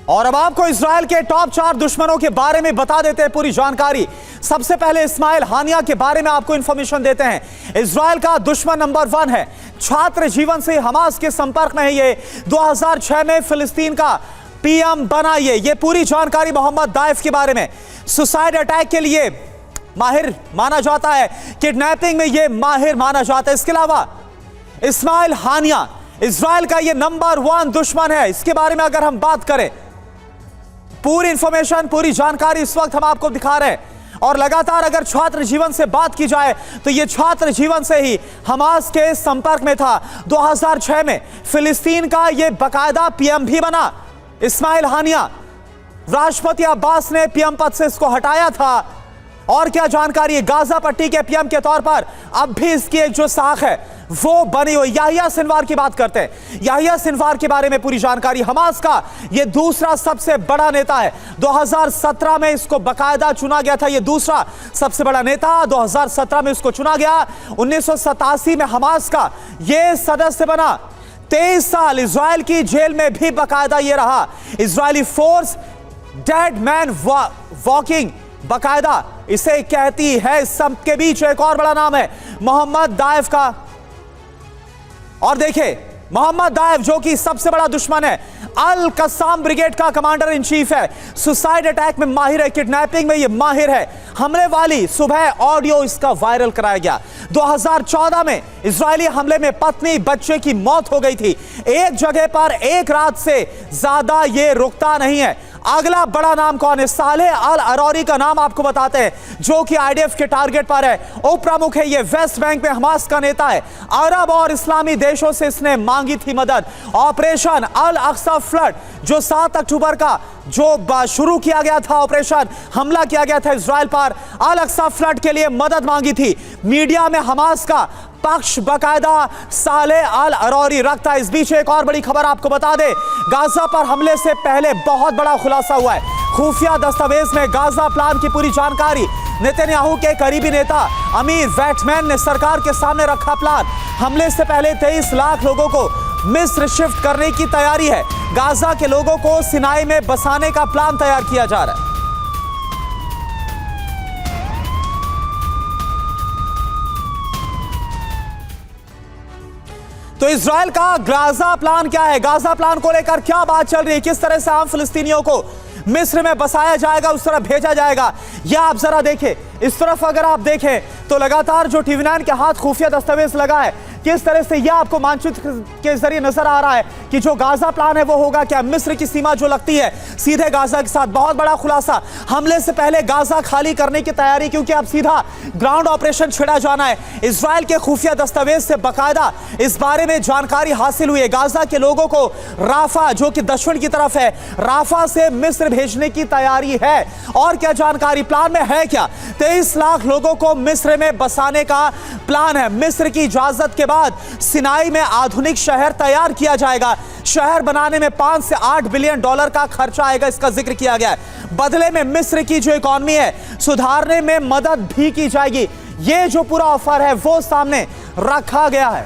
और अब आपको इजराइल के टॉप 4 दुश्मनों के बारे में बता देते हैं पूरी जानकारी। सबसे पहले इस्माइल हानिया के बारे में आपको इंफॉर्मेशन देते हैं। इजराइल का दुश्मन नंबर 1 है। छात्र जीवन से हमास के संपर्क में है। ये 2006 में फिलिस्तीन का पीएम बना। ये पूरी जानकारी मोहम्मद दाइफ के बारे में। सुसाइड अटैक के लिए माहिर माना जाता है, किडनैपिंग में ये माहिर माना जाता है। इसके अलावा इस्माइल हानिया इजराइल का ये नंबर 1 दुश्मन है। इसके बारे में अगर हम बात करें, पूरी इंफॉर्मेशन, पूरी जानकारी इस वक्त हम आपको दिखा रहे हैं। और लगातार अगर छात्र जीवन से बात की जाए तो यह छात्र जीवन से ही हमास के संपर्क में था। 2006 में फिलिस्तीन का यह बाकायदा पीएम भी बना। इस्माइल हानिया, राष्ट्रपति अब्बास ने पीएम पद से इसको हटाया था। और क्या जानकारी है, गाजा पट्टी के पीएम के तौर पर अब भी इसकी एक जो साख है वो बनी हुई। याहिया सिनवार की बात करते हैं। याहिया सिनवार के बारे में पूरी जानकारी। हमास का ये दूसरा सबसे बड़ा नेता है। 2017 में इसको बाकायदा चुना गया था। ये दूसरा सबसे बड़ा नेता 2017 में इसको चुना गया। 1987 में हमास का ये सदस्य बना। 23 साल इजराइल की जेल में भी बाकायदा ये रहा। Israeli force dead man walking बाकायदा इसे कहती है। सबके बीच एक और बड़ा नाम है मोहम्मद दाइफ का। और देखिए, मोहम्मद दाइफ जो कि सबसे बड़ा दुश्मन है, अल कस्साम ब्रिगेड का कमांडर इन चीफ है। सुसाइड अटैक में माहिर है, किडनैपिंग में ये माहिर है। हमले वाली सुबह ऑडियो इसका वायरल कराया गया। 2014 में इजरायली हमले में पत्नी बच्चे की मौत हो गई थी। एक जगह पर एक रात से ज्यादा ये रुकता नहीं है। अगला बड़ा नाम कौन है? सालेह अल अरौरी का नाम आपको बताते हैं, जो कि आईडीएफ के टारगेट पर है। उप प्रमुख है। ये वेस्ट बैंक में हमास का नेता है। अरब और इस्लामी देशों से इसने मांगी थी मदद। ऑपरेशन अल अक्सा फ्लड जो 7 अक्टूबर का जो शुरू किया गया था, ऑपरेशन हमला किया गया था इजराइल पर, अल अक्सा फ्लड के लिए मदद मांगी थी। मीडिया में हमास का पक्ष बाकायदा सालेह अल अरौरी रखता है। इस बीच एक और बड़ी खबर आपको बता दे, गाजा पर हमले से पहले बहुत बड़ा खुलासा हुआ है। खुफिया दस्तावेज में गाजा प्लान की पूरी जानकारी नेतन्याहू के करीबी नेता अमीर वेटमैन ने सरकार के सामने रखा। प्लान हमले से पहले 23 लाख लोगों को मिस्र शिफ्ट करने की तैयारी है। गाजा के लोगों को सिनाई में बसाने का प्लान तैयार किया जा रहा है। तो इजराइल का गाजा प्लान क्या है? गाजा प्लान को लेकर क्या बात चल रही है? किस तरह से आम फिलिस्तीनियों को मिस्र में बसाया जाएगा, उस तरफ भेजा जाएगा? यह आप जरा देखें। इस तरफ अगर आप देखें तो लगातार जो टीवी9 के हाथ खुफिया दस्तावेज लगा है, किस तरह से यह आपको मानचित्र के जरिए नजर आ रहा है कि जो गाजा प्लान है वो होगा क्या? मिस्र की सीमा जो लगती है सीधे गाजा के साथ। बहुत बड़ा खुलासा, हमले से पहले गाजा खाली करने की तैयारी, क्योंकि अब सीधा ग्राउंड ऑपरेशन छिड़ा जाना है। इजराइल के खुफिया दस्तावेज से बाकायदा इस बारे में जानकारी हासिल हुई है। गाजा के लोगों को राफा जो कि दक्षिण की तरफ है, राफा से मिस्र भेजने की तैयारी है। और क्या जानकारी प्लान में है क्या? 23 लाख लोगों को मिस्र में बसाने का प्लान है। मिस्र की इजाजत के बाद सिनाई में आधुनिक शहर तैयार किया जाएगा। शहर बनाने में 5 से 8 बिलियन डॉलर का खर्चा आएगा, इसका जिक्र किया गया है। बदले में मिस्र की जो इकॉनमी है सुधारने में मदद भी की जाएगी। ये जो पूरा ऑफर है वो सामने रखा गया है।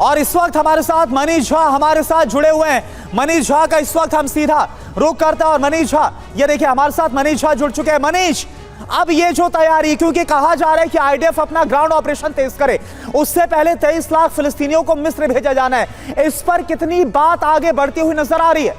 और इस वक्त हमारे साथ मनीष झा हमारे साथ जुड़े हुए हैं। मनीष झा का इस वक्त हम सीधा रुख करते हैं। और मनीष झा, ये देखिए हमारे साथ मनीष झा जुड़ चुके हैं। मनीष, अब ये जो तैयारी, क्योंकि कहा जा रहा है कि आईडीएफ अपना ग्राउंड ऑपरेशन तेज करे, उससे पहले 23 लाख फिलिस्तीनियों को मिस्र भेजा जाना है, इस पर कितनी बात आगे बढ़ती हुई नजर आ रही है?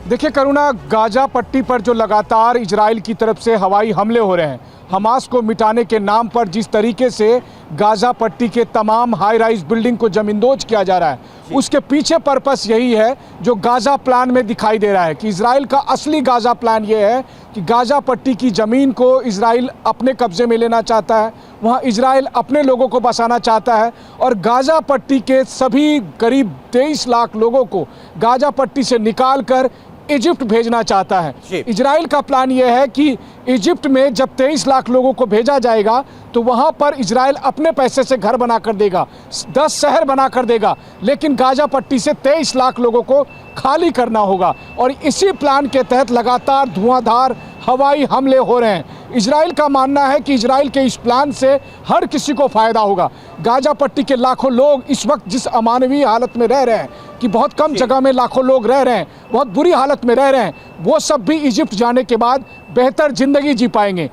देखिए करुणा, गाजा पट्टी पर जो लगातार इजराइल की तरफ से हवाई हमले हो रहे हैं, हमास को मिटाने के नाम पर जिस तरीके से गाजा पट्टी के तमाम हाई राइज बिल्डिंग को जमींदोज किया जा रहा है, उसके पीछे पर्पस यही है जो गाजा प्लान में दिखाई दे रहा है कि इजराइल का असली गाजा प्लान ये है कि गाजा पट्टी की ज़मीन को इजराइल अपने कब्जे में लेना चाहता है, वहाँ इजराइल अपने लोगों को बसाना चाहता है और गाजा पट्टी के सभी करीब 23 लाख लोगों को गाजा पट्टी से निकाल कर इजिप्ट भेजना चाहता है। इजराइल का प्लान यह है कि इजिप्ट में जब 23 लाख लोगों को भेजा जाएगा तो वहां पर इजराइल अपने पैसे से घर बना कर देगा, 10 शहर बना कर देगा, लेकिन गाजा पट्टी से 23 लाख लोगों को खाली करना होगा। और इसी प्लान के तहत लगातार धुआंधार हवाई हमले हो रहे हैं। इजराइल का मानना है कि इजराइल के इस प्लान से हर किसी को फ़ायदा होगा। गाजा पट्टी के लाखों लोग इस वक्त जिस अमानवीय हालत में रह रहे हैं कि बहुत कम जगह में लाखों लोग रह रहे हैं, बहुत बुरी हालत में रह रहे हैं, वो सब भी इजिप्ट जाने के बाद बेहतर ज़िंदगी जी पाएंगे।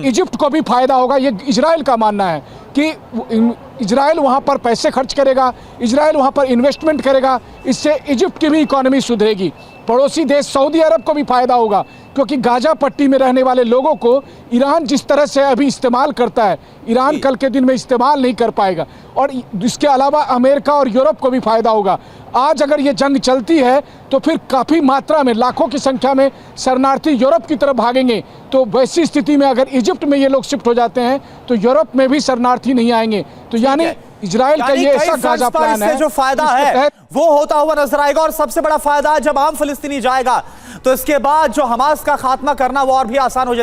इजिप्ट को भी फ़ायदा होगा, ये इजराइल का मानना है कि इजराइल वहाँ पर पैसे खर्च करेगा, इजराइल वहाँ पर इन्वेस्टमेंट करेगा, इससे इजिप्ट की भी इकोनॉमी सुधरेगी। पड़ोसी देश सऊदी अरब को भी फ़ायदा होगा, क्योंकि गाजा पट्टी में रहने वाले लोगों को ईरान जिस तरह से अभी इस्तेमाल करता है, ईरान कल के दिन में इस्तेमाल नहीं कर पाएगा। और इसके अलावा अमेरिका और यूरोप को भी फ़ायदा होगा। आज अगर ये जंग चलती है तो फिर काफ़ी मात्रा में, लाखों की संख्या में शरणार्थी यूरोप की तरफ भागेंगे। तो वैसी स्थिति में अगर इजिप्ट में ये लोग शिफ्ट हो जाते हैं तो यूरोप में भी शरणार्थी नहीं आएंगे। तो यानी इजराइल का ये ऐसा गाजा प्लान है, जो फायदा है वो होता हुआ नजर आएगा। और सबसे बड़ा फायदा है जब आम फिलिस्तीनी जाएगा तो इसके बाद जो हमास का खात्मा करना वो और भी आसान हो जाएगा।